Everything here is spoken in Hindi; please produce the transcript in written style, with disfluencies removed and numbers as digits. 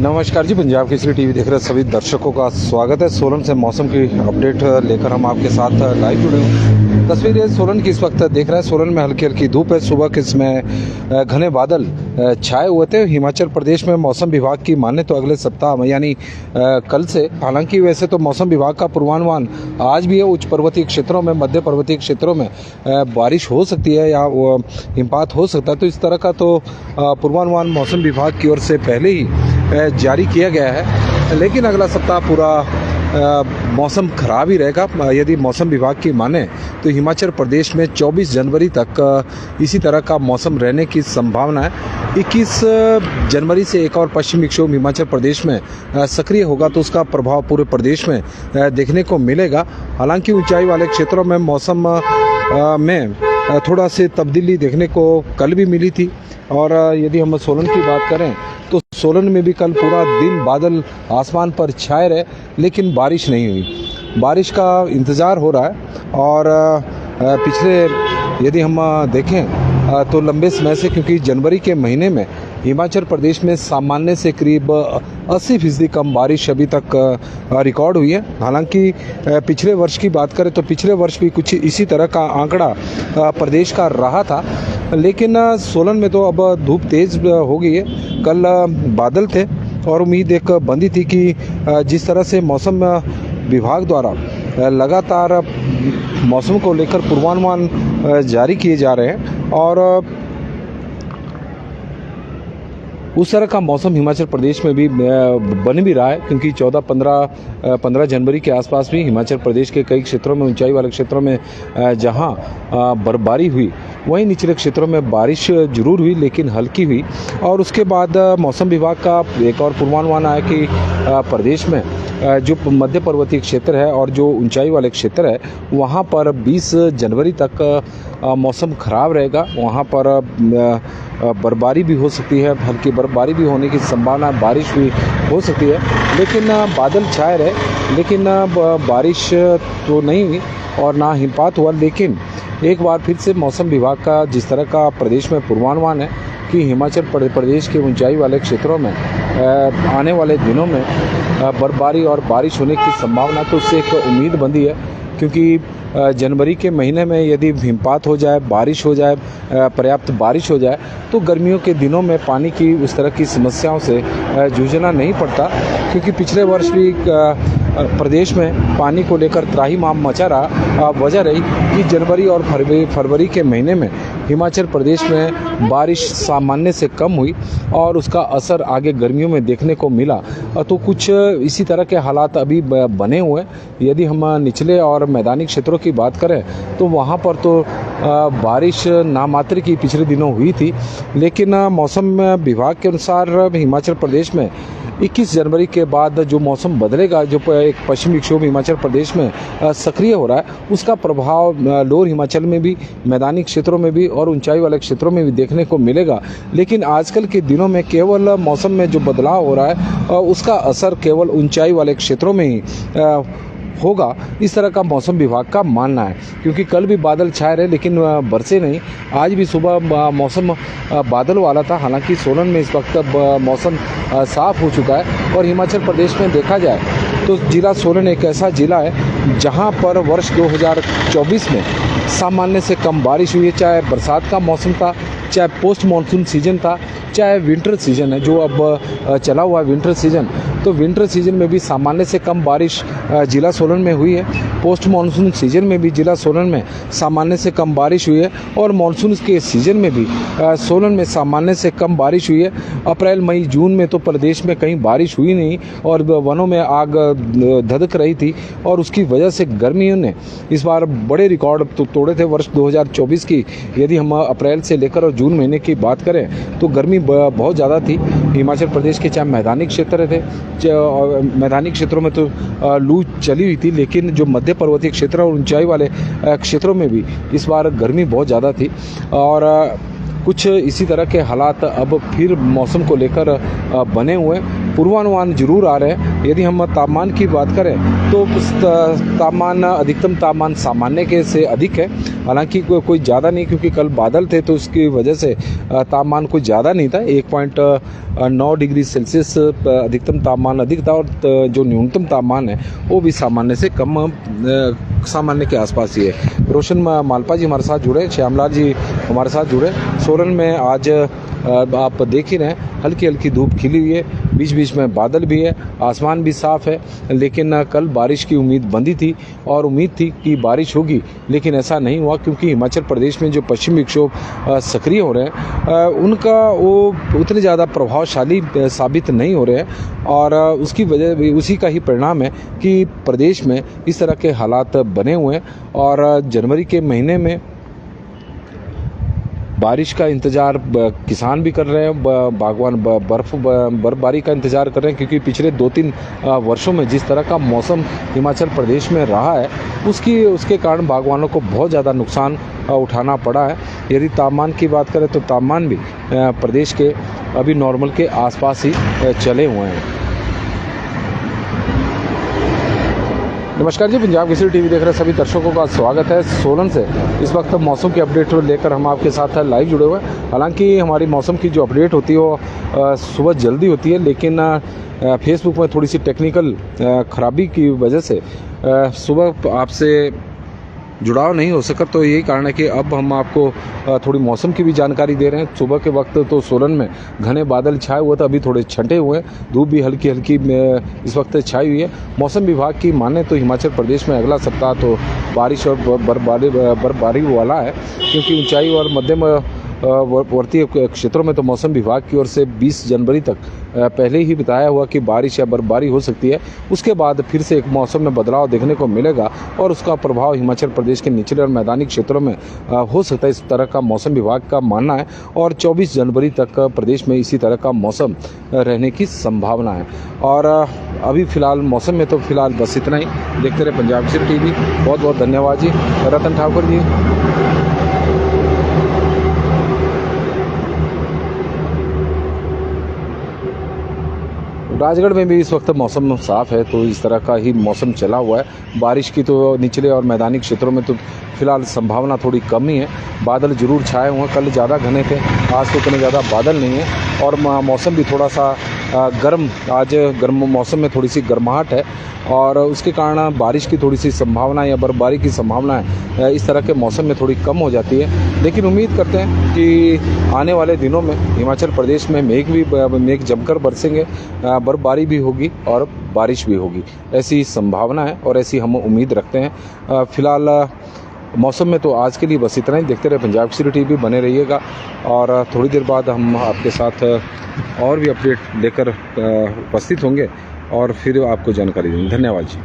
नमस्कार जी, पंजाब केसरी टीवी देख रहे सभी दर्शकों का स्वागत है। सोलन से मौसम की अपडेट लेकर हम आपके साथ लाइव जुड़े हुए। तस्वीरें सोलन की इस वक्त देख रहे हैं। सोलन में हल्की हल्की धूप है। सुबह के समय घने बादल छाए हुए थे। हिमाचल प्रदेश में मौसम विभाग की माने तो अगले सप्ताह में यानी कल से, हालांकि वैसे तो मौसम विभाग का पूर्वानुमान आज भी है। उच्च पर्वतीय क्षेत्रों में, मध्य पर्वतीय क्षेत्रों में बारिश हो सकती है या हिमपात हो सकता है। तो इस तरह का तो पूर्वानुमान मौसम विभाग की ओर से पहले ही जारी किया गया है। लेकिन अगला सप्ताह पूरा मौसम खराब ही रहेगा। यदि मौसम विभाग की माने तो हिमाचल प्रदेश में 24 जनवरी तक इसी तरह का मौसम रहने की संभावना है। 21 जनवरी से एक और पश्चिमी विक्षोभ हिमाचल प्रदेश में सक्रिय होगा, तो उसका प्रभाव पूरे प्रदेश में देखने को मिलेगा। हालांकि ऊंचाई वाले क्षेत्रों में मौसम में थोड़ा सी तब्दीली देखने को कल भी मिली थी। और यदि हम सोलन की बात करें तो सोलन में भी कल पूरा दिन बादल आसमान पर छाए रहे, लेकिन बारिश नहीं हुई। बारिश का इंतज़ार हो रहा है। और पिछले यदि हम देखें तो लंबे समय से, क्योंकि जनवरी के महीने में हिमाचल प्रदेश में सामान्य से करीब 80% कम बारिश अभी तक रिकॉर्ड हुई है। हालांकि पिछले वर्ष की बात करें तो पिछले वर्ष भी कुछ इसी तरह का आंकड़ा प्रदेश का रहा था। लेकिन सोलन में तो अब धूप तेज़ हो गई है। कल बादल थे और उम्मीद एक बंदी थी कि जिस तरह से मौसम विभाग द्वारा लगातार मौसम को लेकर पूर्वानुमान जारी किए जा रहे हैं और उस तरह का मौसम हिमाचल प्रदेश में भी बन भी रहा है। क्योंकि 14-15 जनवरी के आसपास भी हिमाचल प्रदेश के कई क्षेत्रों में, ऊंचाई वाले क्षेत्रों में जहां बर्फबारी हुई, वहीं निचले क्षेत्रों में बारिश जरूर हुई, लेकिन हल्की हुई। और उसके बाद मौसम विभाग का एक और पूर्वानुमान आया कि प्रदेश में जो मध्य पर्वतीय क्षेत्र है और जो ऊंचाई वाले क्षेत्र है, वहाँ पर 20 जनवरी तक मौसम खराब रहेगा। वहाँ पर बर्फबारी भी हो सकती है, हल्की बर्फबारी भी होने की संभावना, बारिश भी हो सकती है। लेकिन बादल छाए रहे, लेकिन बारिश तो नहीं हुई और ना हिमपात हुआ। लेकिन एक बार फिर से मौसम विभाग का जिस तरह का प्रदेश में पूर्वानुमान है कि हिमाचल प्रदेश के ऊंचाई वाले क्षेत्रों में आने वाले दिनों में बर्फबारी और बारिश होने की संभावना, तो उससे एक उम्मीद बंधी है। क्योंकि जनवरी के महीने में यदि हिमपात हो जाए, बारिश हो जाए, पर्याप्त बारिश हो जाए, तो गर्मियों के दिनों में पानी की उस तरह की समस्याओं से जूझना नहीं पड़ता। क्योंकि पिछले वर्ष भी प्रदेश में पानी को लेकर त्राहिमाम मचा रहा। वजह रही कि जनवरी और फरवरी के महीने में हिमाचल प्रदेश में बारिश सामान्य से कम हुई और उसका असर आगे गर्मियों में देखने को मिला। तो कुछ इसी तरह के हालात अभी बने हुए। यदि हम निचले और मैदानी क्षेत्रों की बात करें तो वहाँ पर तो बारिश नामात्र की पिछले दिनों हुई थी। लेकिन मौसम विभाग के अनुसार हिमाचल प्रदेश में 21 जनवरी के बाद जो मौसम बदलेगा, जो एक पश्चिमी विक्षोभ हिमाचल प्रदेश में सक्रिय हो रहा है, उसका प्रभाव लोअर हिमाचल में भी, मैदानी क्षेत्रों में भी और ऊंचाई वाले क्षेत्रों में भी देखने को मिलेगा। लेकिन आजकल के दिनों में केवल मौसम में जो बदलाव हो रहा है उसका असर केवल ऊंचाई वाले क्षेत्रों में ही होगा, इस तरह का मौसम विभाग का मानना है। क्योंकि कल भी बादल छाए रहे, लेकिन बरसे नहीं। आज भी सुबह मौसम बादल वाला था। हालांकि सोलन में इस वक्त मौसम साफ हो चुका है। और हिमाचल प्रदेश में देखा जाए तो जिला सोलन एक ऐसा जिला है जहां पर वर्ष 2024 में सामान्य से कम बारिश हुई है। चाहे बरसात का मौसम था, चाहे पोस्ट मानसून सीजन था, चाहे विंटर सीजन है जो अब चला हुआ है विंटर सीजन, तो विंटर सीजन में भी सामान्य से कम बारिश जिला सोलन में हुई है। पोस्ट मानसून सीजन में भी जिला सोलन में सामान्य से कम बारिश हुई है। और मानसून के सीजन में भी सोलन में सामान्य से कम बारिश हुई है। अप्रैल, मई, जून में तो प्रदेश में कहीं बारिश हुई नहीं और वनों में आग धधक रही थी। और उसकी वजह से गर्मियों ने इस बार बड़े रिकॉर्ड तोड़े थे वर्ष 2024 की। यदि हम अप्रैल से लेकर और जून महीने की बात करें तो गर्मी बहुत ज़्यादा थी। हिमाचल प्रदेश के चाहे मैदानी क्षेत्र थे, मैदानी क्षेत्रों में तो लू चली हुई थी, लेकिन जो मध्य पर्वतीय क्षेत्र और ऊंचाई वाले क्षेत्रों में भी इस बार गर्मी बहुत ज़्यादा थी। और कुछ इसी तरह के हालात अब फिर मौसम को लेकर बने हुए पूर्वानुमान जरूर आ रहे हैं। यदि हम तापमान की बात करें तो तापमान अधिकतम तापमान सामान्य के से अधिक है, हालांकि कोई ज़्यादा नहीं, क्योंकि कल बादल थे तो उसकी वजह से तापमान कुछ ज़्यादा नहीं था। 1.9 डिग्री सेल्सियस अधिकतम तापमान अधिक था और जो न्यूनतम तापमान है वो भी सामान्य से कम सामान्य के आसपास ही है। रोशन मालपा जी हमारे साथ जुड़े, श्यामलाल जी हमारे साथ जुड़े। सोलन में आज आप देख ही रहे हैं हल्की हल्की धूप खिली हुई है, बीच बीच में बादल भी है, आसमान भी साफ है। लेकिन कल बारिश की उम्मीद बंधी थी और उम्मीद थी कि बारिश होगी, लेकिन ऐसा नहीं हुआ, क्योंकि हिमाचल प्रदेश में जो पश्चिमी विक्षोभ सक्रिय हो रहे हैं उनका वो उतने ज़्यादा प्रभावशाली साबित नहीं हो रहे हैं और उसकी वजह उसी का ही परिणाम है कि प्रदेश में इस तरह के हालात बने हुए हैं। और जनवरी के महीने में बारिश का इंतज़ार किसान भी कर रहे हैं, बागवान बर्फबारी का इंतज़ार कर रहे हैं, क्योंकि पिछले 2-3 वर्षों में जिस तरह का मौसम हिमाचल प्रदेश में रहा है उसके कारण बागवानों को बहुत ज़्यादा नुकसान उठाना पड़ा है। यदि तापमान की बात करें तो तापमान भी प्रदेश के अभी नॉर्मल के आसपास ही चले हुए हैं। नमस्कार जी, पंजाब केसरी टीवी देख रहे सभी दर्शकों का स्वागत है। सोलन से इस वक्त मौसम की अपडेट लेकर हम आपके साथ लाइव जुड़े हुए हैं। हालांकि हमारी मौसम की जो अपडेट होती है वो सुबह जल्दी होती है, लेकिन फेसबुक में थोड़ी सी टेक्निकल खराबी की वजह से सुबह आपसे जुड़ाव नहीं हो सका। तो यही कारण है कि अब हम आपको थोड़ी मौसम की भी जानकारी दे रहे हैं। सुबह के वक्त तो सोलन में घने बादल छाए हुए थे, अभी थोड़े छंटे हुए हैं, धूप भी हल्की हल्की इस वक्त छाई हुई है। मौसम विभाग की माने तो हिमाचल प्रदेश में अगला सप्ताह तो बारिश और बर्फबारी वाला है, क्योंकि ऊंचाई और मध्यम वर्तीय क्षेत्रों में तो मौसम विभाग की ओर से 20 जनवरी तक पहले ही बताया हुआ कि बारिश या बर्फबारी हो सकती है। उसके बाद फिर से एक मौसम में बदलाव देखने को मिलेगा और उसका प्रभाव हिमाचल प्रदेश के निचले और मैदानी क्षेत्रों में हो सकता है, इस तरह का मौसम विभाग का मानना है। और 24 जनवरी तक प्रदेश में इसी तरह का मौसम रहने की संभावना है। और अभी फ़िलहाल मौसम में तो फ़िलहाल बस इतना ही। देखते रहे पंजाब केसरी टीवी। बहुत बहुत धन्यवाद जी। रतन ठाकुर जी। राजगढ़ में भी इस वक्त मौसम साफ़ है, तो इस तरह का ही मौसम चला हुआ है। बारिश की तो निचले और मैदानी क्षेत्रों में तो फिलहाल संभावना थोड़ी कम ही है। बादल जरूर छाए हुए हैं, कल ज़्यादा घने थे, आज तो इतने ज़्यादा बादल नहीं है। और मौसम भी थोड़ा सा गर्म, आज गर्म मौसम में थोड़ी सी गर्माहट है और उसके कारण बारिश की थोड़ी सी संभावना या बर्फबारी की संभावना है इस तरह के मौसम में थोड़ी कम हो जाती है। लेकिन उम्मीद करते हैं कि आने वाले दिनों में हिमाचल प्रदेश में मेघ जमकर बरसेंगे, बर्फबारी भी होगी और बारिश भी होगी, ऐसी संभावना है और ऐसी हम उम्मीद रखते हैं। फिलहाल मौसम में तो आज के लिए बस इतना ही। देखते रहे पंजाब केसरी टीवी, बने रहिएगा और थोड़ी देर बाद हम आपके साथ और भी अपडेट लेकर उपस्थित होंगे और फिर आपको जानकारी देंगे। धन्यवाद जी।